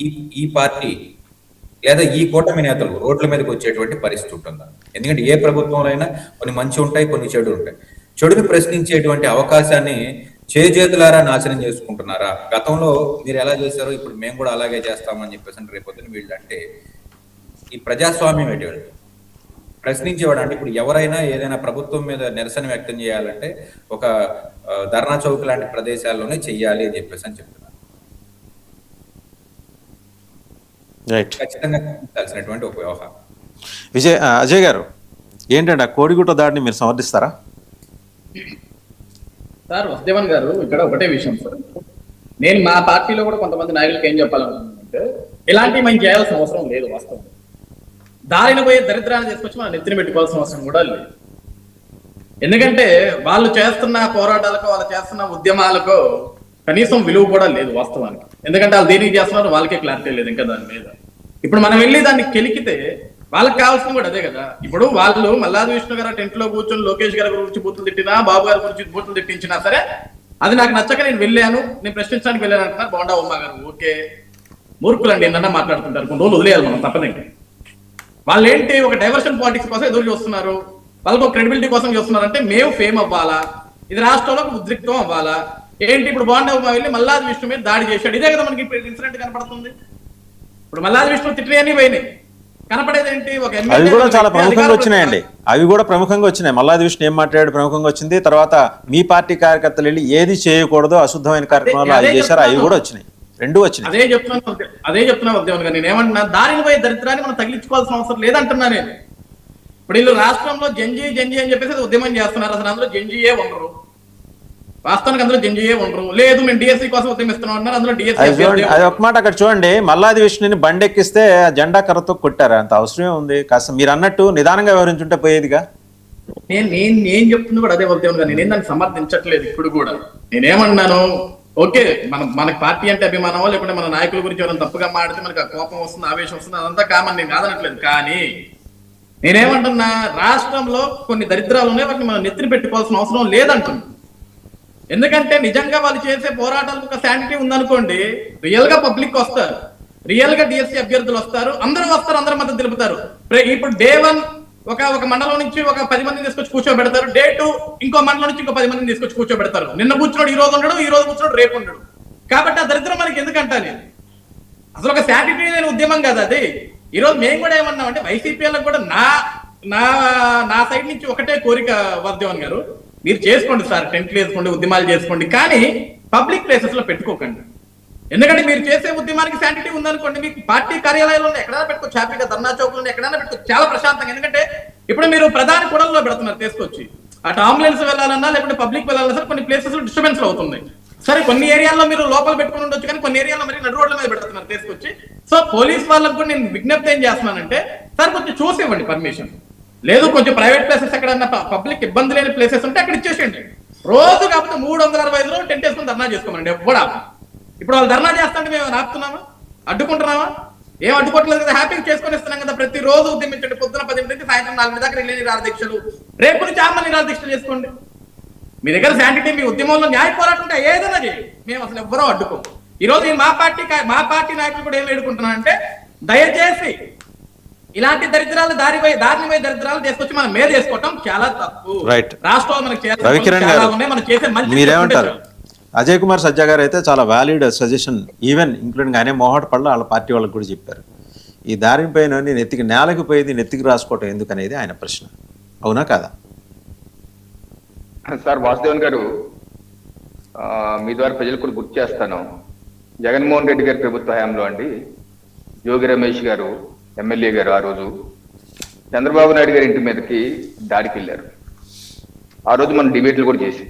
ఈ ఈ పార్టీ లేదా ఈ కూటమి నేతలు రోడ్ల మీదకి వచ్చేటువంటి పరిస్థితి ఉంటుందా? ఎందుకంటే ఏ ప్రభుత్వంలో అయినా కొన్ని మంచి ఉంటాయి, కొన్ని చెడు ఉంటాయి. చెడుని ప్రశ్నించేటువంటి అవకాశాన్ని చేజేతులారా నాశనం చేసుకుంటున్నారా? గతంలో మీరు ఎలా చేశారో ఇప్పుడు మేము కూడా అలాగే చేస్తామని చెప్పేసి రేపొద్దున వీళ్ళు అంటే ఈ ప్రజాస్వామ్యం ఎటువంటి ప్రశ్నించేవాడు అంటే ఇప్పుడు ఎవరైనా ఏదైనా ప్రభుత్వం మీద నిరసన వ్యక్తం చేయాలంటే ఒక ధర్నా చౌక్ లాంటి ప్రదేశాల్లోనే చెయ్యాలి అని చెప్పేసి అని చెప్తున్నారు. ఖచ్చితంగా కలిసినటువంటి ఒక వ్యవహారం. అజయ్ గారు, ఏంటంటే ఆ కోడిగుట్ట దాడిని మీరు సమర్థిస్తారా? సార్ వసుదేవన్ గారు, ఇక్కడ ఒకటే విషయం సార్, నేను మా పార్టీలో కూడా కొంతమంది నాయకులకు ఏం చెప్పాలనుకుంటున్నానంటే ఇలాంటివి మనం చేయాల్సిన అవసరం లేదు. వాస్తవం దారిన పోయే దరిద్రాన్ని తీసుకొచ్చి మనం నెత్తిన పెట్టుకోవాల్సిన అవసరం కూడా లేదు. ఎందుకంటే వాళ్ళు చేస్తున్న పోరాటాలకు, వాళ్ళు చేస్తున్న ఉద్యమాలకు కనీసం విలువ కూడా లేదు వాస్తవానికి. ఎందుకంటే వాళ్ళు దేనికి చేస్తున్నారు వాళ్ళకే క్లారిటీ లేదు ఇంకా దాని మీద. ఇప్పుడు మనం వెళ్ళి దాన్ని కెలికితే వాళ్ళకి కావాల్సింది కూడా అదే కదా. ఇప్పుడు వాళ్ళు మల్లాది విష్ణు గారు టెంట్ లో కూర్చొని లోకేష్ గారి గురించి బూతులు తిట్టినా, బాబు గారి గురించి బూతులు తిట్టించినా సరే అది నాకు నచ్చక నేను వెళ్ళాను, నేను ప్రశ్నించడానికి వెళ్ళాను అంటున్నారు బోండా ఉమ్మ గారు. ఓకే, మూర్ఖులండి ఏంటన్నా మాట్లాడుతుంటారు, కొన్ని రోజులు వదిలేయాలి మనం తప్పదండి. వాళ్ళు ఏంటి ఒక డైవర్షన్ పాలిటిక్స్ కోసం ఎదురు చూస్తున్నారు, వాళ్ళకు ఒక క్రెడిబిలిటీ కోసం చూస్తున్నారంటే మేము ఫేమ్ అవ్వాలా, ఇది రాష్ట్రంలో ఉద్రిక్తం అవ్వాలా. ఏంటి ఇప్పుడు బోండా ఉమ్మ వెళ్ళి మల్లాది విష్ణు మీద దాడి చేశాడు, ఇదే కదా మనకి ఇన్సిడెంట్ కనపడుతుంది. ఇప్పుడు మల్లాది విష్ణు తిట్టినవి పోయినాయి, కనపడేది ఏంటి ఒక అవి కూడా చాలా ప్రముఖంగా వచ్చినాయండి. అవి కూడా ప్రముఖంగా వచ్చినాయి. మల్లాది విష్ణు ఏం మాట్లాడాడు ప్రముఖంగా వచ్చింది. తర్వాత మీ పార్టీ కార్యకర్తలు వెళ్ళి ఏది చేయకూడదు అశుద్ధమైన కార్యక్రమాలు అది చేశారు, అవి కూడా వచ్చినాయి, రెండు వచ్చినాయి. అదే చెప్తున్నా ఉద్యమం గారు, నేను ఏమంటున్నా దారిని పోయే దరిద్రాన్ని మనం తగిలించుకోవాల్సిన అవసరం లేదంటున్నా నేను. ఇప్పుడు వీళ్ళు రాష్ట్రంలో జంజీ అని చెప్పేసి ఉద్యమం చేస్తున్నారు, అసలు అందులో జంజీయే ఉండరు, వాస్తవానికి అందులో జంజీయే ఉండరు. లేదు మేము డిఎస్సీ కోసం ఉద్యమిస్తున్నాం అన్నారు, అందులో డిఎస్సీ. అది ఒక మాట అక్కడ చూడండి, మల్లాది విష్ణుని బండెక్కిస్తే జెండా కర్రతో కొట్టారు, అంత అవసరమే ఉంది. కాస్త మీరు అన్నట్టు నిదానంగా వివరించుంటే పోయేదిగా. నేను చెప్తుంది కూడా అదే ఉద్యమం గారు, నేనేం దాన్ని సమర్థించట్లేదు. ఇప్పుడు కూడా నేనేమన్నాను, ఓకే మనకి పార్టీ అంటే అభిమానమో లేకుంటే మన నాయకుల గురించి ఎవరైనా తప్పుగా మాడితే మనకు కోపం వస్తుంది, ఆవేశం వస్తుంది, అదంతా కామన్, నేను కాదనట్లేదు. కానీ నేనేమంటున్నా, రాష్ట్రంలో కొన్ని దరిద్రాలు ఉన్నాయి, వాటిని మనం నెత్తిన పెట్టుకోవాల్సిన అవసరం లేదంటున్నా. ఎందుకంటే నిజంగా వాళ్ళు చేసే పోరాటాలకు ఒక శానిటీ ఉందనుకోండి, రియల్ గా పబ్లిక్ వస్తారు, రియల్ గా డిఎస్సీ అభ్యర్థులు వస్తారు, అందరూ వస్తారు, అందరూ మద్దతు తెలుపుతారు. ఇప్పుడు డే 1 ఒక మండలం నుంచి ఒక 10 మందిని తీసుకొచ్చి కూర్చోబెడతారు, డే 2 ఇంకో మండలం నుంచి ఇంకో 10 మందిని తీసుకొచ్చి కూర్చోబెడతారు. నిన్న కూర్చున్నాడు ఈ రోజు ఉండడు, ఈ రోజు కూర్చున్నాడు రేపు ఉండడు. కాబట్టి ఆ దరిద్రం మనకి ఎందుకంటా నేను అసలు ఒక శానిటీ లేని ఉద్యమం కదా అది. ఈ రోజు మేము కూడా ఏమన్నామంటే వైసీపీలకు కూడా నా సైడ్ నుంచి ఒకటే కోరిక వర్ధవన్ గారు, మీరు చేసుకోండి సార్, టెంట్లు వేసుకోండి, ఉద్యమాలు చేసుకోండి, కానీ పబ్లిక్ ప్లేసెస్ లో పెట్టుకోకండి. ఎందుకంటే మీరు చేసే ఉద్యమానికి శాంటిటీ ఉందనుకోండి, మీకు పార్టీ కార్యాలయాల్లో ఎక్కడైనా పెట్టుకోవచ్చు, హ్యాపీగా ధర్నా చౌకుల్లో ఎక్కడైనా పెట్టుకోవచ్చు, చాలా ప్రశాంతంగా. ఎందుకంటే ఇప్పుడు మీరు ప్రధాన కూడల్లో పెడుతున్నారు తీసుకొచ్చి, అటు అంబులెన్స్ వెళ్ళాలన్నా లేకుంటే పబ్లిక్ వెళ్ళాలన్నా సరే కొన్ని ప్లేసెస్ లో డిస్టర్బెన్స్ అవుతుంది. సరే కొన్ని ఏరియాల్లో మీరు లోపల పెట్టుకుని ఉండొచ్చు, కానీ కొన్ని ఏరియాలో మరి నడు రోడ్ల మీద పెడుతున్నారు తీసుకొచ్చి. సో పోలీస్ వాళ్ళకు కూడా నేను విజ్ఞప్తి ఏం చేస్తున్నానంటే, సార్ కొంచెం చూసి ఇవ్వండి పర్మిషన్. లేదు కొంచెం ప్రైవేట్ ప్లేసెస్ ఎక్కడన్నా పబ్లిక్ ఇబ్బంది లేని ప్లేసెస్ ఉంటే అక్కడ ఇచ్చేసేయండి. రోజు కాకపోతే 365 రోజులు టెంట్ వేసుకుని ధర్నా చేసుకోమండి ఎవ్వడా. ఇప్పుడు వాళ్ళు ధర్నా చేస్తుంటే మేము ఆపుతున్నామా, అడ్డుకుంటున్నామా? ఏం అడ్డుకోవట్లేదు కదా, హ్యాపీగా చేసుకొని ఇస్తున్నాం కదా. ప్రతిరోజు ఉద్యమించండి, పొద్దున 10 నుంచి సాయంత్రం 4 దాకా రిలే నిరాహార దీక్షలు, రేపు నుంచి 6 నిరాహార దీక్షలు చేసుకోండి. మీ దగ్గర శాంటిటీ, మీ ఉద్యమంలో న్యాయ పోరాటం ఉంటే ఏదైనా చేయండి, మేము అసలు ఎవ్వరూ అడ్డుకోం. ఈ రోజు నేను మా పార్టీ నాయకులు కూడా ఏం వేడుకుంటున్నానంటే, దయచేసి ఇలాంటి దరిద్రాలు దారిని పోయి దరిద్రాలు తీసుకొచ్చి మనం మీద చేసుకోవటం చాలా తప్పు. రాష్ట్రంలో మనకి మీరేమంటారు? అజయ్ కుమార్ సజ్జా గారు అయితే చాలా వ్యాలిడ్ సజెషన్, ఈవెన్ ఇంక్లూడింగ్ ఆయన మోహట్ పళ్ళ వాళ్ళ పార్టీ వాళ్ళకి కూడా చెప్పారు. ఈ దారిని పైన నెత్తికి నేలకు పోయేది నెత్తికి రాసుకోవటం ఎందుకనేది ఆయన ప్రశ్న. అవునా కాదా? సార్ వాసుదేవన్ గారు, మీ ద్వారా ప్రజలకు కూడా గుర్తు చేస్తాను, జగన్మోహన్ రెడ్డి గారి ప్రభుత్వ హయాంలో అండి జోగి రమేష్ గారు ఎమ్మెల్యే గారు ఆ రోజు చంద్రబాబు నాయుడు గారి ఇంటి మీదకి దాడికి వెళ్ళారు. ఆ రోజు మనం డిబేట్లు కూడా చేసి